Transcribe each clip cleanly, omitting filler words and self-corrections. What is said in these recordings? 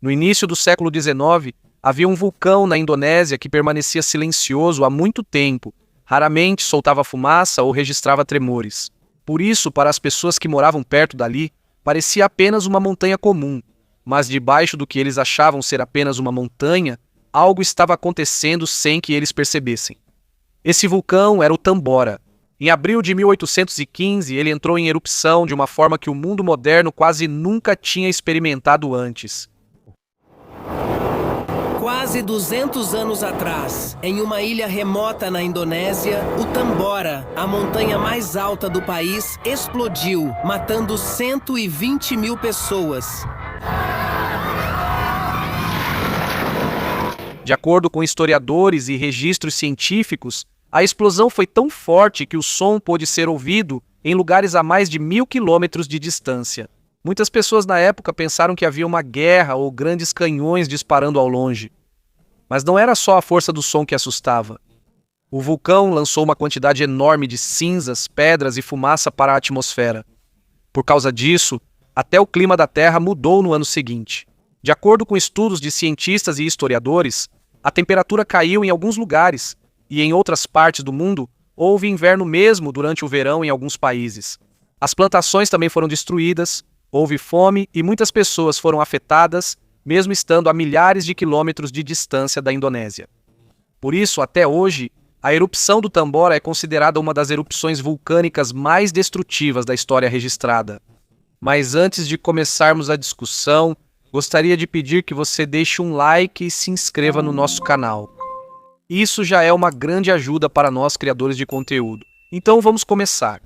No início do século XIX, havia um vulcão na Indonésia que permanecia silencioso há muito tempo, raramente soltava fumaça ou registrava tremores. Por isso, para as pessoas que moravam perto dali, parecia apenas uma montanha comum, mas debaixo do que eles achavam ser apenas uma montanha, algo estava acontecendo sem que eles percebessem. Esse vulcão era o Tambora. Em abril de 1815, ele entrou em erupção de uma forma que o mundo moderno quase nunca tinha experimentado antes. Quase 200 anos atrás, em uma ilha remota na Indonésia, o Tambora, a montanha mais alta do país, explodiu, matando 120 mil pessoas. De acordo com historiadores e registros científicos, a explosão foi tão forte que o som pôde ser ouvido em lugares a mais de 1.000 quilômetros de distância. Muitas pessoas na época pensaram que havia uma guerra ou grandes canhões disparando ao longe. Mas não era só a força do som que assustava. O vulcão lançou uma quantidade enorme de cinzas, pedras e fumaça para a atmosfera. Por causa disso, até o clima da Terra mudou no ano seguinte. De acordo com estudos de cientistas e historiadores, a temperatura caiu em alguns lugares, e em outras partes do mundo, houve inverno mesmo durante o verão em alguns países. As plantações também foram destruídas, houve fome e muitas pessoas foram afetadas, mesmo estando a milhares de quilômetros de distância da Indonésia. Por isso, até hoje, a erupção do Tambora é considerada uma das erupções vulcânicas mais destrutivas da história registrada. Mas antes de começarmos a discussão, gostaria de pedir que você deixe um like e se inscreva no nosso canal. Isso já é uma grande ajuda para nós criadores de conteúdo. Então vamos começar.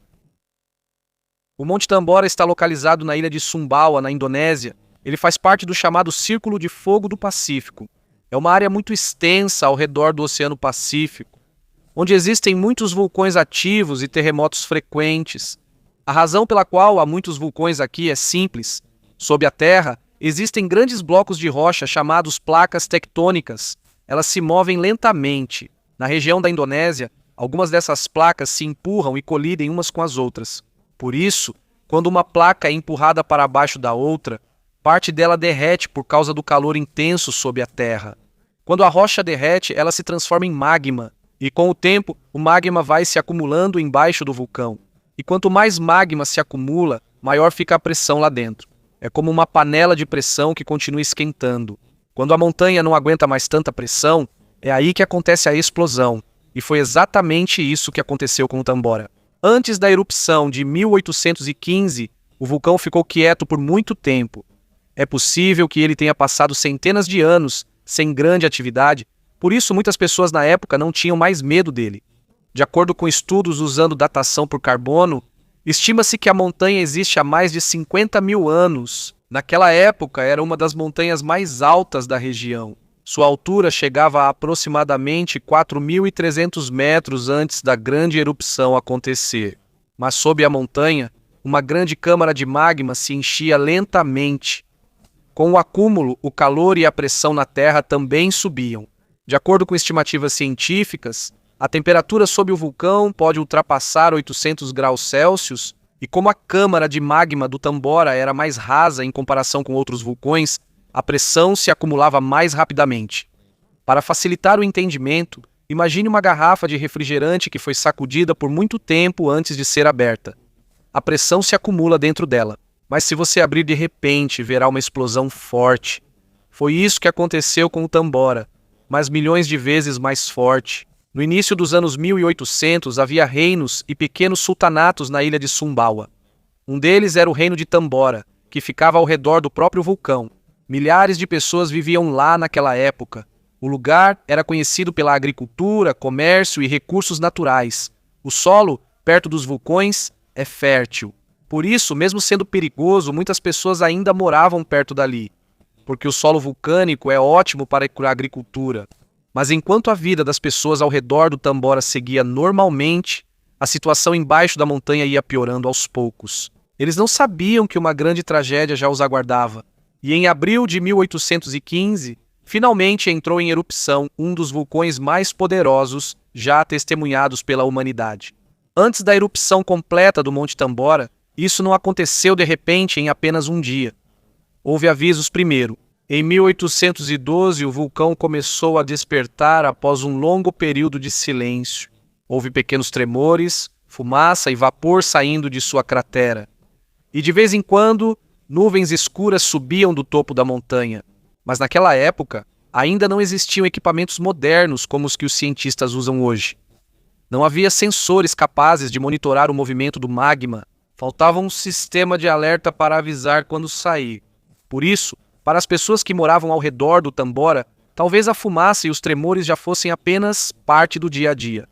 O Monte Tambora está localizado na ilha de Sumbawa, na Indonésia. Ele faz parte do chamado Círculo de Fogo do Pacífico. É uma área muito extensa ao redor do Oceano Pacífico, onde existem muitos vulcões ativos e terremotos frequentes. A razão pela qual há muitos vulcões aqui é simples. Sob a terra, existem grandes blocos de rocha chamados placas tectônicas. Elas se movem lentamente. Na região da Indonésia, algumas dessas placas se empurram e colidem umas com as outras. Por isso, quando uma placa é empurrada para baixo da outra, parte dela derrete por causa do calor intenso sob a terra. Quando a rocha derrete, ela se transforma em magma, e com o tempo, o magma vai se acumulando embaixo do vulcão. E quanto mais magma se acumula, maior fica a pressão lá dentro. É como uma panela de pressão que continua esquentando. Quando a montanha não aguenta mais tanta pressão, é aí que acontece a explosão. E foi exatamente isso que aconteceu com o Tambora. Antes da erupção de 1815, o vulcão ficou quieto por muito tempo. É possível que ele tenha passado centenas de anos sem grande atividade, por isso muitas pessoas na época não tinham mais medo dele. De acordo com estudos usando datação por carbono, estima-se que a montanha existe há mais de 50 mil anos. Naquela época, era uma das montanhas mais altas da região. Sua altura chegava a aproximadamente 4.300 metros antes da grande erupção acontecer. Mas sob a montanha, uma grande câmara de magma se enchia lentamente. Com o acúmulo, o calor e a pressão na Terra também subiam. De acordo com estimativas científicas, a temperatura sob o vulcão pode ultrapassar 800 graus Celsius, e como a câmara de magma do Tambora era mais rasa em comparação com outros vulcões, a pressão se acumulava mais rapidamente. Para facilitar o entendimento, imagine uma garrafa de refrigerante que foi sacudida por muito tempo antes de ser aberta. A pressão se acumula dentro dela, mas se você abrir de repente, verá uma explosão forte. Foi isso que aconteceu com o Tambora, mas milhões de vezes mais forte. No início dos anos 1800, havia reinos e pequenos sultanatos na ilha de Sumbawa. Um deles era o reino de Tambora, que ficava ao redor do próprio vulcão. Milhares de pessoas viviam lá naquela época. O lugar era conhecido pela agricultura, comércio e recursos naturais. O solo, perto dos vulcões, é fértil. Por isso, mesmo sendo perigoso, muitas pessoas ainda moravam perto dali, porque o solo vulcânico é ótimo para a agricultura. Mas enquanto a vida das pessoas ao redor do Tambora seguia normalmente, a situação embaixo da montanha ia piorando aos poucos. Eles não sabiam que uma grande tragédia já os aguardava. E em abril de 1815, finalmente entrou em erupção um dos vulcões mais poderosos já testemunhados pela humanidade. Antes da erupção completa do Monte Tambora, isso não aconteceu de repente em apenas um dia. Houve avisos primeiro. Em 1812, o vulcão começou a despertar após um longo período de silêncio. Houve pequenos tremores, fumaça e vapor saindo de sua cratera. E de vez em quando, nuvens escuras subiam do topo da montanha. Mas naquela época, ainda não existiam equipamentos modernos como os que os cientistas usam hoje. Não havia sensores capazes de monitorar o movimento do magma. Faltava um sistema de alerta para avisar quando sair. Por isso, para as pessoas que moravam ao redor do Tambora, talvez a fumaça e os tremores já fossem apenas parte do dia a dia.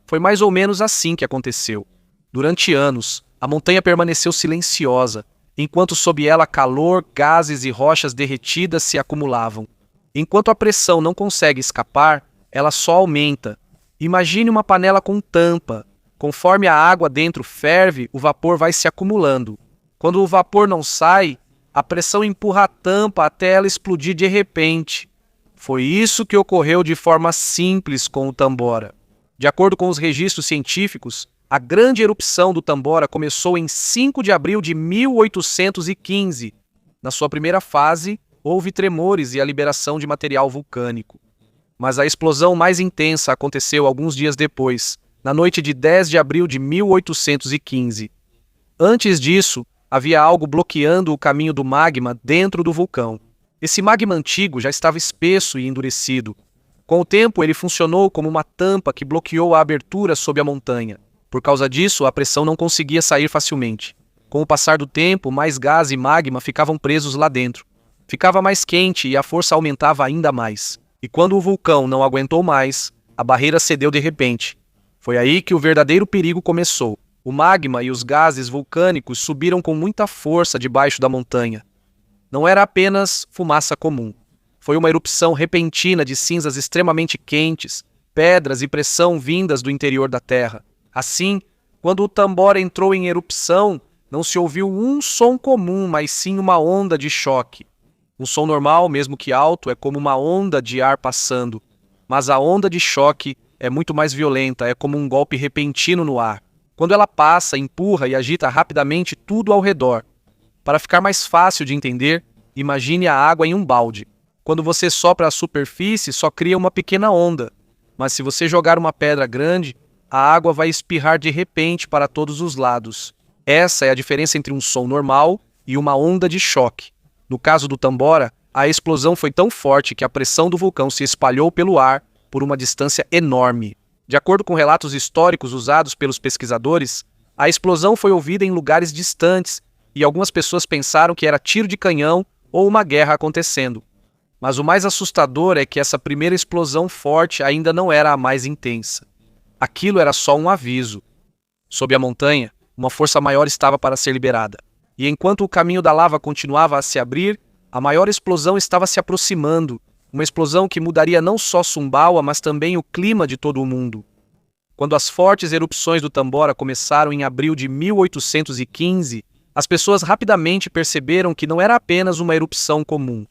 Foi mais ou menos assim que aconteceu. Durante anos, a montanha permaneceu silenciosa, enquanto sob ela calor, gases e rochas derretidas se acumulavam. Enquanto a pressão não consegue escapar, ela só aumenta. Imagine uma panela com tampa. Conforme a água dentro ferve, o vapor vai se acumulando. Quando o vapor não sai, a pressão empurra a tampa até ela explodir de repente. Foi isso que ocorreu de forma simples com o Tambora. De acordo com os registros científicos, a grande erupção do Tambora começou em 5 de abril de 1815. Na sua primeira fase, houve tremores e a liberação de material vulcânico. Mas a explosão mais intensa aconteceu alguns dias depois, na noite de 10 de abril de 1815. Antes disso, havia algo bloqueando o caminho do magma dentro do vulcão. Esse magma antigo já estava espesso e endurecido. Com o tempo, ele funcionou como uma tampa que bloqueou a abertura sob a montanha. Por causa disso, a pressão não conseguia sair facilmente. Com o passar do tempo, mais gás e magma ficavam presos lá dentro. Ficava mais quente e a força aumentava ainda mais. E quando o vulcão não aguentou mais, a barreira cedeu de repente. Foi aí que o verdadeiro perigo começou. O magma e os gases vulcânicos subiram com muita força debaixo da montanha. Não era apenas fumaça comum. Foi uma erupção repentina de cinzas extremamente quentes, pedras e pressão vindas do interior da Terra. Assim, quando o Tambora entrou em erupção, não se ouviu um som comum, mas sim uma onda de choque. Um som normal, mesmo que alto, é como uma onda de ar passando. Mas a onda de choque é muito mais violenta, é como um golpe repentino no ar. Quando ela passa, empurra e agita rapidamente tudo ao redor. Para ficar mais fácil de entender, imagine a água em um balde. Quando você sopra a superfície, só cria uma pequena onda. Mas se você jogar uma pedra grande, a água vai espirrar de repente para todos os lados. Essa é a diferença entre um som normal e uma onda de choque. No caso do Tambora, a explosão foi tão forte que a pressão do vulcão se espalhou pelo ar por uma distância enorme. De acordo com relatos históricos usados pelos pesquisadores, a explosão foi ouvida em lugares distantes e algumas pessoas pensaram que era tiro de canhão ou uma guerra acontecendo. Mas o mais assustador é que essa primeira explosão forte ainda não era a mais intensa. Aquilo era só um aviso. Sob a montanha, uma força maior estava para ser liberada. E enquanto o caminho da lava continuava a se abrir, a maior explosão estava se aproximando. Uma explosão que mudaria não só Sumbawa, mas também o clima de todo o mundo. Quando as fortes erupções do Tambora começaram em abril de 1815, as pessoas rapidamente perceberam que não era apenas uma erupção comum.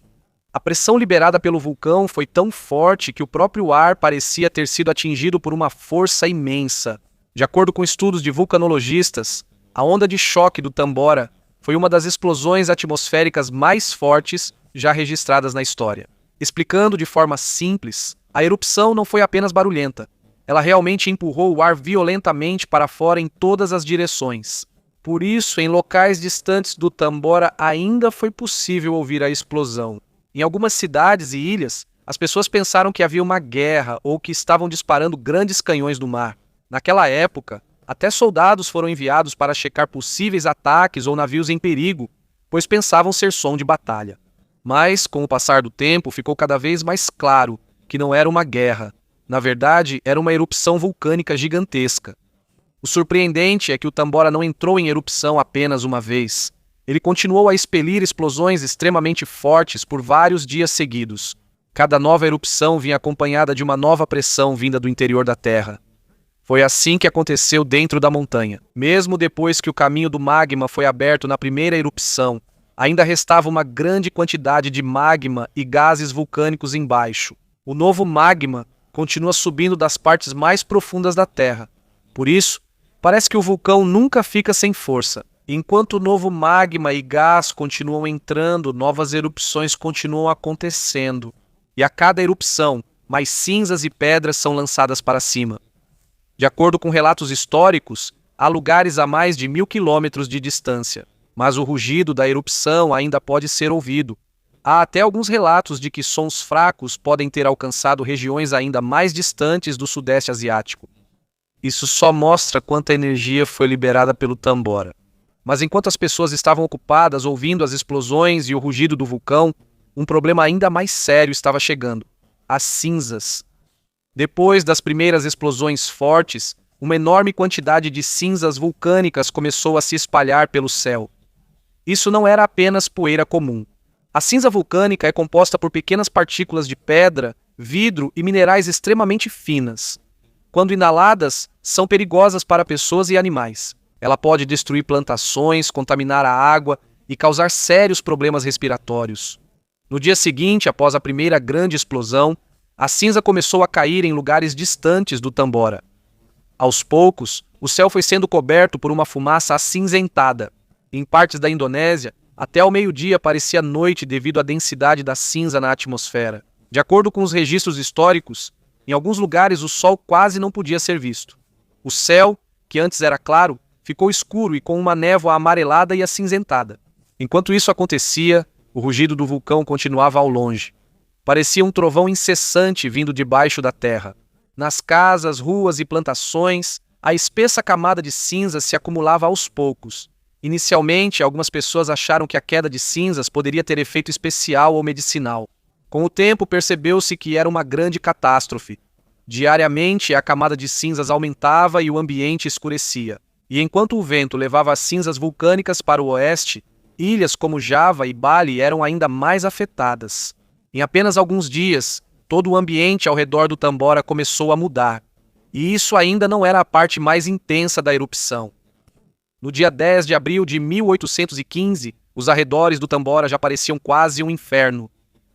A pressão liberada pelo vulcão foi tão forte que o próprio ar parecia ter sido atingido por uma força imensa. De acordo com estudos de vulcanologistas, a onda de choque do Tambora foi uma das explosões atmosféricas mais fortes já registradas na história. Explicando de forma simples, a erupção não foi apenas barulhenta. Ela realmente empurrou o ar violentamente para fora em todas as direções. Por isso, em locais distantes do Tambora ainda foi possível ouvir a explosão. Em algumas cidades e ilhas, as pessoas pensaram que havia uma guerra ou que estavam disparando grandes canhões do mar. Naquela época, até soldados foram enviados para checar possíveis ataques ou navios em perigo, pois pensavam ser som de batalha. Mas, com o passar do tempo, ficou cada vez mais claro que não era uma guerra. Na verdade, era uma erupção vulcânica gigantesca. O surpreendente é que o Tambora não entrou em erupção apenas uma vez. Ele continuou a expelir explosões extremamente fortes por vários dias seguidos. Cada nova erupção vinha acompanhada de uma nova pressão vinda do interior da Terra. Foi assim que aconteceu dentro da montanha. Mesmo depois que o caminho do magma foi aberto na primeira erupção, ainda restava uma grande quantidade de magma e gases vulcânicos embaixo. O novo magma continua subindo das partes mais profundas da Terra. Por isso, parece que o vulcão nunca fica sem força. Enquanto o novo magma e gás continuam entrando, novas erupções continuam acontecendo. E a cada erupção, mais cinzas e pedras são lançadas para cima. De acordo com relatos históricos, há lugares a mais de 1000 quilômetros de distância, mas o rugido da erupção ainda pode ser ouvido. Há até alguns relatos de que sons fracos podem ter alcançado regiões ainda mais distantes do Sudeste Asiático. Isso só mostra quanta energia foi liberada pelo Tambora. Mas enquanto as pessoas estavam ocupadas ouvindo as explosões e o rugido do vulcão, um problema ainda mais sério estava chegando: as cinzas. Depois das primeiras explosões fortes, uma enorme quantidade de cinzas vulcânicas começou a se espalhar pelo céu. Isso não era apenas poeira comum. A cinza vulcânica é composta por pequenas partículas de pedra, vidro e minerais extremamente finas. Quando inaladas, são perigosas para pessoas e animais. Ela pode destruir plantações, contaminar a água e causar sérios problemas respiratórios. No dia seguinte, após a primeira grande explosão, a cinza começou a cair em lugares distantes do Tambora. Aos poucos, o céu foi sendo coberto por uma fumaça acinzentada. Em partes da Indonésia, até ao meio-dia parecia noite devido à densidade da cinza na atmosfera. De acordo com os registros históricos, em alguns lugares o sol quase não podia ser visto. O céu, que antes era claro, ficou escuro e com uma névoa amarelada e acinzentada. Enquanto isso acontecia, o rugido do vulcão continuava ao longe. Parecia um trovão incessante vindo debaixo da terra. Nas casas, ruas e plantações, a espessa camada de cinzas se acumulava aos poucos. Inicialmente, algumas pessoas acharam que a queda de cinzas poderia ter efeito especial ou medicinal. Com o tempo, percebeu-se que era uma grande catástrofe. Diariamente, a camada de cinzas aumentava e o ambiente escurecia. E enquanto o vento levava as cinzas vulcânicas para o oeste, ilhas como Java e Bali eram ainda mais afetadas. Em apenas alguns dias, todo o ambiente ao redor do Tambora começou a mudar. E isso ainda não era a parte mais intensa da erupção. No dia 10 de abril de 1815, os arredores do Tambora já pareciam quase um inferno.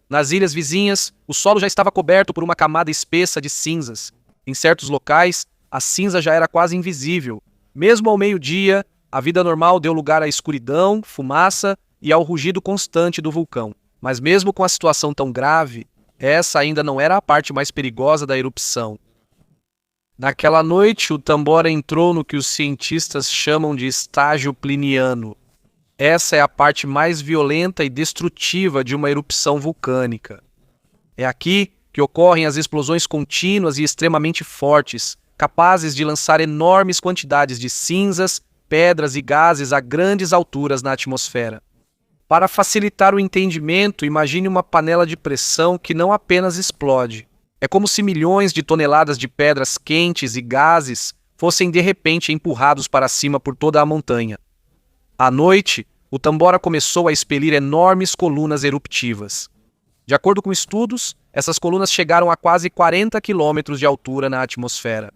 Nas ilhas vizinhas, o solo já estava coberto por uma camada espessa de cinzas. Em certos locais, a cinza já era quase invisível. Mesmo ao meio-dia, a vida normal deu lugar à escuridão, fumaça e ao rugido constante do vulcão. Mas mesmo com a situação tão grave, essa ainda não era a parte mais perigosa da erupção. Naquela noite, o Tambora entrou no que os cientistas chamam de estágio pliniano. Essa é a parte mais violenta e destrutiva de uma erupção vulcânica. É aqui que ocorrem as explosões contínuas e extremamente fortes, capazes de lançar enormes quantidades de cinzas, pedras e gases a grandes alturas na atmosfera. Para facilitar o entendimento, imagine uma panela de pressão que não apenas explode. É como se milhões de toneladas de pedras quentes e gases fossem de repente empurrados para cima por toda a montanha. À noite, o Tambora começou a expelir enormes colunas eruptivas. De acordo com estudos, essas colunas chegaram a quase 40 quilômetros de altura na atmosfera.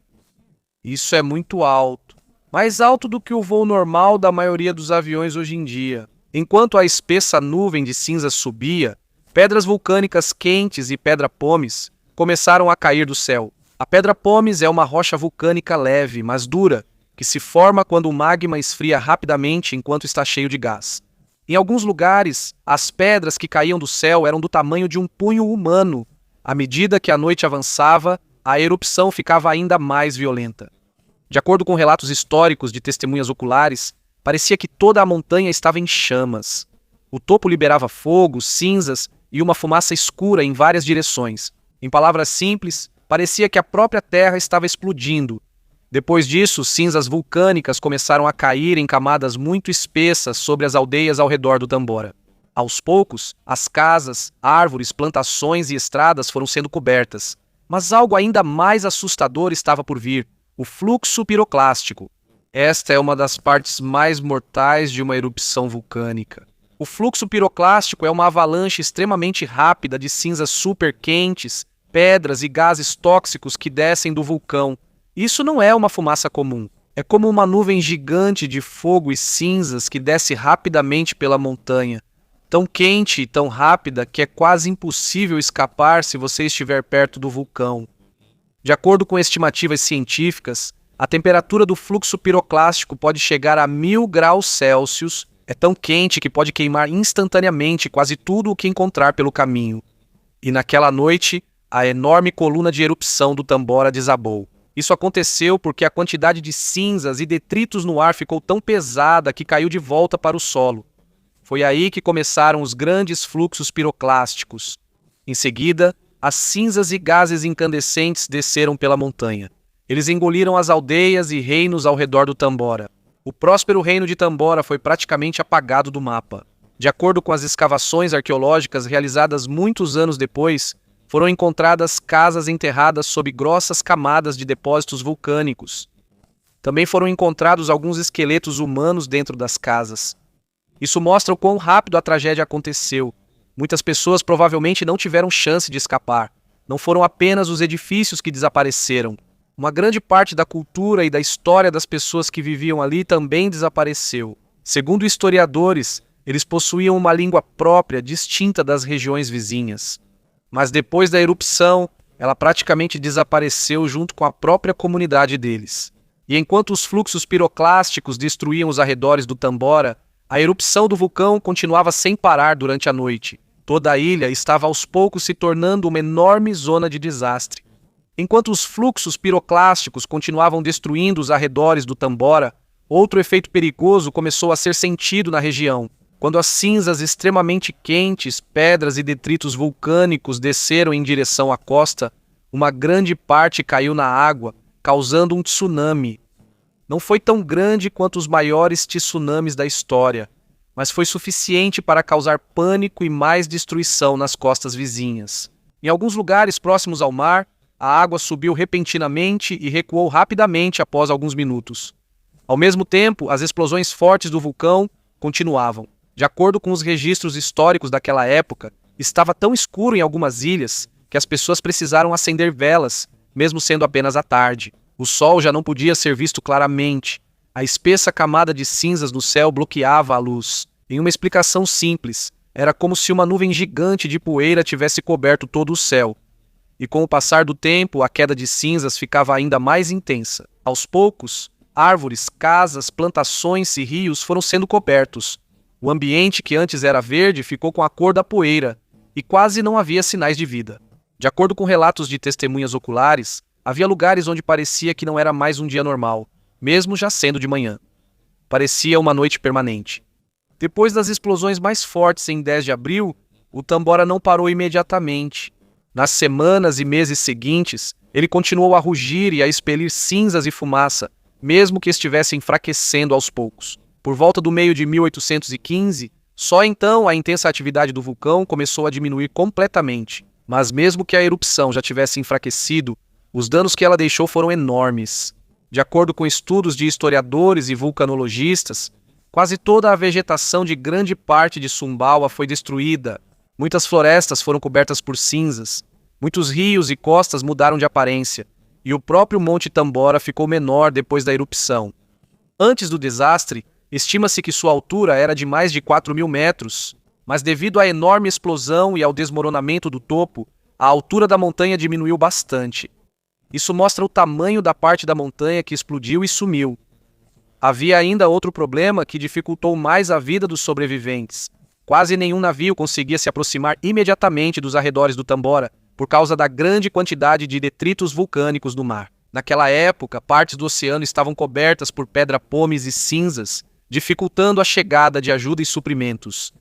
Isso é muito alto, mais alto do que o voo normal da maioria dos aviões hoje em dia. Enquanto a espessa nuvem de cinzas subia, pedras vulcânicas quentes e pedra-pomes começaram a cair do céu. A pedra-pomes é uma rocha vulcânica leve, mas dura, que se forma quando o magma esfria rapidamente enquanto está cheio de gás. Em alguns lugares, as pedras que caíam do céu eram do tamanho de um punho humano. À medida que a noite avançava, a erupção ficava ainda mais violenta. De acordo com relatos históricos de testemunhas oculares, parecia que toda a montanha estava em chamas. O topo liberava fogo, cinzas e uma fumaça escura em várias direções. Em palavras simples, parecia que a própria terra estava explodindo. Depois disso, cinzas vulcânicas começaram a cair em camadas muito espessas sobre as aldeias ao redor do Tambora. Aos poucos, as casas, árvores, plantações e estradas foram sendo cobertas. Mas algo ainda mais assustador estava por vir: o fluxo piroclástico. Esta é uma das partes mais mortais de uma erupção vulcânica. O fluxo piroclástico é uma avalanche extremamente rápida de cinzas super quentes, pedras e gases tóxicos que descem do vulcão. Isso não é uma fumaça comum. É como uma nuvem gigante de fogo e cinzas que desce rapidamente pela montanha. Tão quente e tão rápida que é quase impossível escapar se você estiver perto do vulcão. De acordo com estimativas científicas, A temperatura do fluxo piroclástico pode chegar a 1000 graus Celsius. É tão quente que pode queimar instantaneamente quase tudo o que encontrar pelo caminho. E naquela noite, a enorme coluna de erupção do Tambora desabou. Isso aconteceu porque a quantidade de cinzas e detritos no ar ficou tão pesada que caiu de volta para o solo. Foi aí que começaram os grandes fluxos piroclásticos. Em seguida, as cinzas e gases incandescentes desceram pela montanha. Eles engoliram as aldeias e reinos ao redor do Tambora. O próspero reino de Tambora foi praticamente apagado do mapa. De acordo com as escavações arqueológicas realizadas muitos anos depois, foram encontradas casas enterradas sob grossas camadas de depósitos vulcânicos. Também foram encontrados alguns esqueletos humanos dentro das casas. Isso mostra o quão rápido a tragédia aconteceu. Muitas pessoas provavelmente não tiveram chance de escapar. Não foram apenas os edifícios que desapareceram. Uma grande parte da cultura e da história das pessoas que viviam ali também desapareceu. Segundo historiadores, eles possuíam uma língua própria, distinta das regiões vizinhas. Mas depois da erupção, ela praticamente desapareceu junto com a própria comunidade deles. E enquanto os fluxos piroclásticos destruíam os arredores do Tambora, a erupção do vulcão continuava sem parar durante a noite. Toda a ilha estava aos poucos se tornando uma enorme zona de desastre. Enquanto os fluxos piroclásticos continuavam destruindo os arredores do Tambora, outro efeito perigoso começou a ser sentido na região. Quando as cinzas extremamente quentes, pedras e detritos vulcânicos desceram em direção à costa, uma grande parte caiu na água, causando um tsunami. Não foi tão grande quanto os maiores tsunamis da história, mas foi suficiente para causar pânico e mais destruição nas costas vizinhas. Em alguns lugares próximos ao mar, a água subiu repentinamente e recuou rapidamente após alguns minutos. Ao mesmo tempo, as explosões fortes do vulcão continuavam. De acordo com os registros históricos daquela época, estava tão escuro em algumas ilhas que as pessoas precisaram acender velas, mesmo sendo apenas à tarde. O sol já não podia ser visto claramente. A espessa camada de cinzas no céu bloqueava a luz. Em uma explicação simples, era como se uma nuvem gigante de poeira tivesse coberto todo o céu. E com o passar do tempo, a queda de cinzas ficava ainda mais intensa. Aos poucos, árvores, casas, plantações e rios foram sendo cobertos. O ambiente que antes era verde ficou com a cor da poeira, e quase não havia sinais de vida. De acordo com relatos de testemunhas oculares, havia lugares onde parecia que não era mais um dia normal, mesmo já sendo de manhã. Parecia uma noite permanente. Depois das explosões mais fortes em 10 de abril, o Tambora não parou imediatamente. Nas semanas e meses seguintes, ele continuou a rugir e a expelir cinzas e fumaça, mesmo que estivesse enfraquecendo aos poucos. Por volta do meio de 1815, só então a intensa atividade do vulcão começou a diminuir completamente. Mas mesmo que a erupção já tivesse enfraquecido, os danos que ela deixou foram enormes. De acordo com estudos de historiadores e vulcanologistas, quase toda a vegetação de grande parte de Sumbawa foi destruída. Muitas florestas foram cobertas por cinzas, muitos rios e costas mudaram de aparência, e o próprio Monte Tambora ficou menor depois da erupção. Antes do desastre, estima-se que sua altura era de mais de 4.000 metros, mas devido à enorme explosão e ao desmoronamento do topo, a altura da montanha diminuiu bastante. Isso mostra o tamanho da parte da montanha que explodiu e sumiu. Havia ainda outro problema que dificultou mais a vida dos sobreviventes. Quase nenhum navio conseguia se aproximar imediatamente dos arredores do Tambora, por causa da grande quantidade de detritos vulcânicos no mar. Naquela época, partes do oceano estavam cobertas por pedra-pomes e cinzas, dificultando a chegada de ajuda e suprimentos.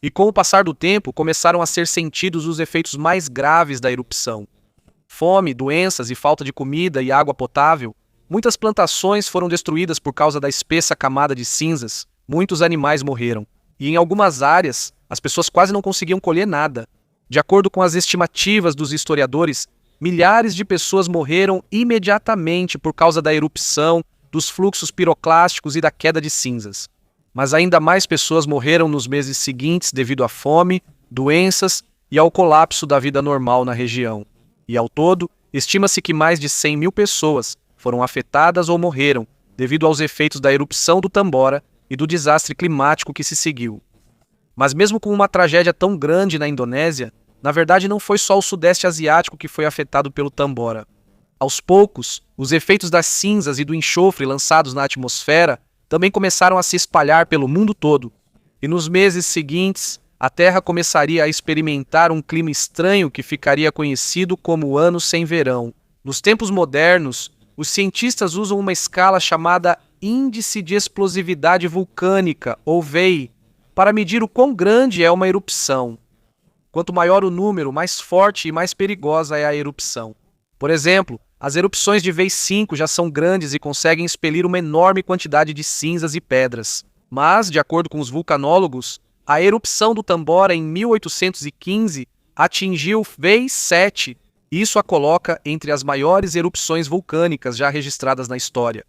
E com o passar do tempo, começaram a ser sentidos os efeitos mais graves da erupção. Fome, doenças e falta de comida e água potável. Muitas plantações foram destruídas por causa da espessa camada de cinzas. Muitos animais morreram. E em algumas áreas, as pessoas quase não conseguiam colher nada. De acordo com as estimativas dos historiadores, milhares de pessoas morreram imediatamente por causa da erupção, dos fluxos piroclásticos e da queda de cinzas. Mas ainda mais pessoas morreram nos meses seguintes devido à fome, doenças e ao colapso da vida normal na região. E ao todo, estima-se que mais de 100.000 pessoas foram afetadas ou morreram devido aos efeitos da erupção do Tambora e do desastre climático que se seguiu. Mas mesmo com uma tragédia tão grande na Indonésia, na verdade não foi só o Sudeste Asiático que foi afetado pelo Tambora. Aos poucos, os efeitos das cinzas e do enxofre lançados na atmosfera também começaram a se espalhar pelo mundo todo, e nos meses seguintes, a Terra começaria a experimentar um clima estranho que ficaria conhecido como Ano Sem Verão. Nos tempos modernos, os cientistas usam uma escala chamada Índice de Explosividade Vulcânica, ou VEI, para medir o quão grande é uma erupção. Quanto maior o número, mais forte e mais perigosa é a erupção. Por exemplo, as erupções de VEI 5 já são grandes e conseguem expelir uma enorme quantidade de cinzas e pedras. Mas, de acordo com os vulcanólogos, a erupção do Tambora em 1815 atingiu VEI 7, e isso a coloca entre as maiores erupções vulcânicas já registradas na história.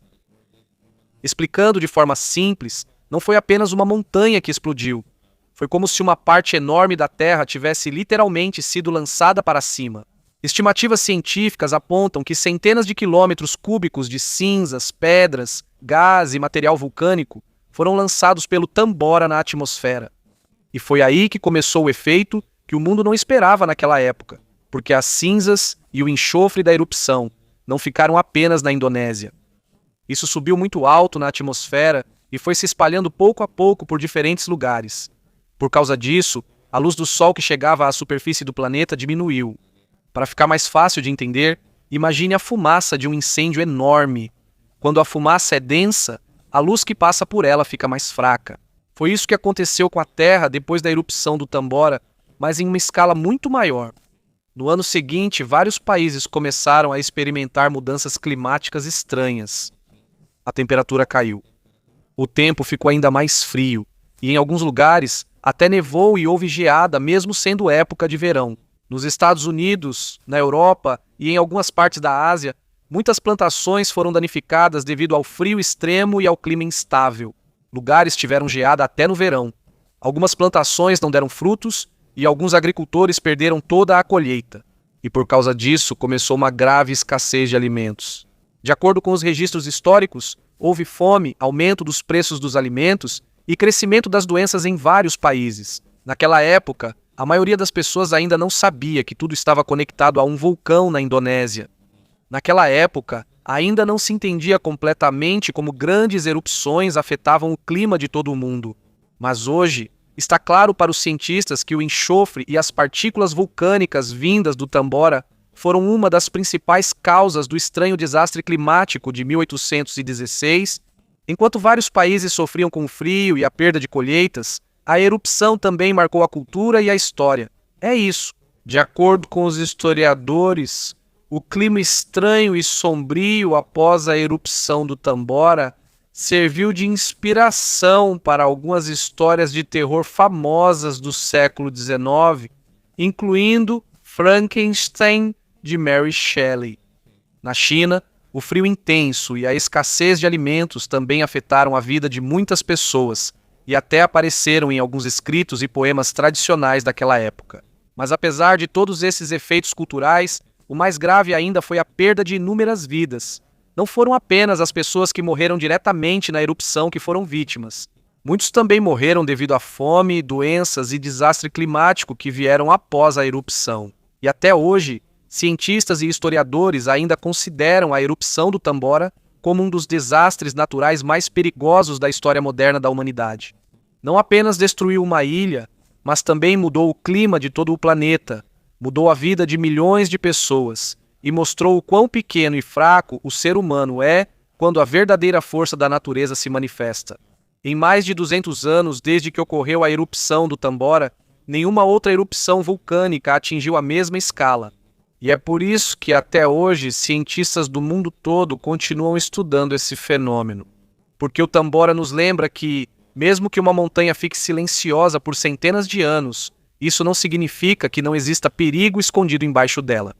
Explicando de forma simples, não foi apenas uma montanha que explodiu. Foi como se uma parte enorme da Terra tivesse literalmente sido lançada para cima. Estimativas científicas apontam que centenas de quilômetros cúbicos de cinzas, pedras, gás e material vulcânico foram lançados pelo Tambora na atmosfera. E foi aí que começou o efeito que o mundo não esperava naquela época, porque as cinzas e o enxofre da erupção não ficaram apenas na Indonésia. Isso subiu muito alto na atmosfera e foi se espalhando pouco a pouco por diferentes lugares. Por causa disso, a luz do Sol que chegava à superfície do planeta diminuiu. Para ficar mais fácil de entender, imagine a fumaça de um incêndio enorme. Quando a fumaça é densa, a luz que passa por ela fica mais fraca. Foi isso que aconteceu com a Terra depois da erupção do Tambora, mas em uma escala muito maior. No ano seguinte, vários países começaram a experimentar mudanças climáticas estranhas. A temperatura caiu. O tempo ficou ainda mais frio, e em alguns lugares até nevou e houve geada mesmo sendo época de verão. Nos Estados Unidos, na Europa e em algumas partes da Ásia, muitas plantações foram danificadas devido ao frio extremo e ao clima instável. Lugares tiveram geada até no verão. Algumas plantações não deram frutos e alguns agricultores perderam toda a colheita. E por causa disso começou uma grave escassez de alimentos. De acordo com os registros históricos, houve fome, aumento dos preços dos alimentos e crescimento das doenças em vários países. Naquela época, a maioria das pessoas ainda não sabia que tudo estava conectado a um vulcão na Indonésia. Naquela época, ainda não se entendia completamente como grandes erupções afetavam o clima de todo o mundo. Mas hoje, está claro para os cientistas que o enxofre e as partículas vulcânicas vindas do Tambora foram uma das principais causas do estranho desastre climático de 1816. Enquanto vários países sofriam com o frio e a perda de colheitas, a erupção também marcou a cultura e a história. É isso. De acordo com os historiadores, o clima estranho e sombrio após a erupção do Tambora serviu de inspiração para algumas histórias de terror famosas do século XIX, incluindo Frankenstein, de Mary Shelley. Na China, o frio intenso e a escassez de alimentos também afetaram a vida de muitas pessoas e até apareceram em alguns escritos e poemas tradicionais daquela época. Mas apesar de todos esses efeitos culturais, o mais grave ainda foi a perda de inúmeras vidas. Não foram apenas as pessoas que morreram diretamente na erupção que foram vítimas. Muitos também morreram devido à fome, doenças e desastre climático que vieram após a erupção. E até hoje, cientistas e historiadores ainda consideram a erupção do Tambora como um dos desastres naturais mais perigosos da história moderna da humanidade. Não apenas destruiu uma ilha, mas também mudou o clima de todo o planeta, mudou a vida de milhões de pessoas e mostrou o quão pequeno e fraco o ser humano é quando a verdadeira força da natureza se manifesta. Em mais de 200 anos desde que ocorreu a erupção do Tambora, nenhuma outra erupção vulcânica atingiu a mesma escala. E é por isso que até hoje cientistas do mundo todo continuam estudando esse fenômeno. Porque o Tambora nos lembra que, mesmo que uma montanha fique silenciosa por centenas de anos, isso não significa que não exista perigo escondido embaixo dela.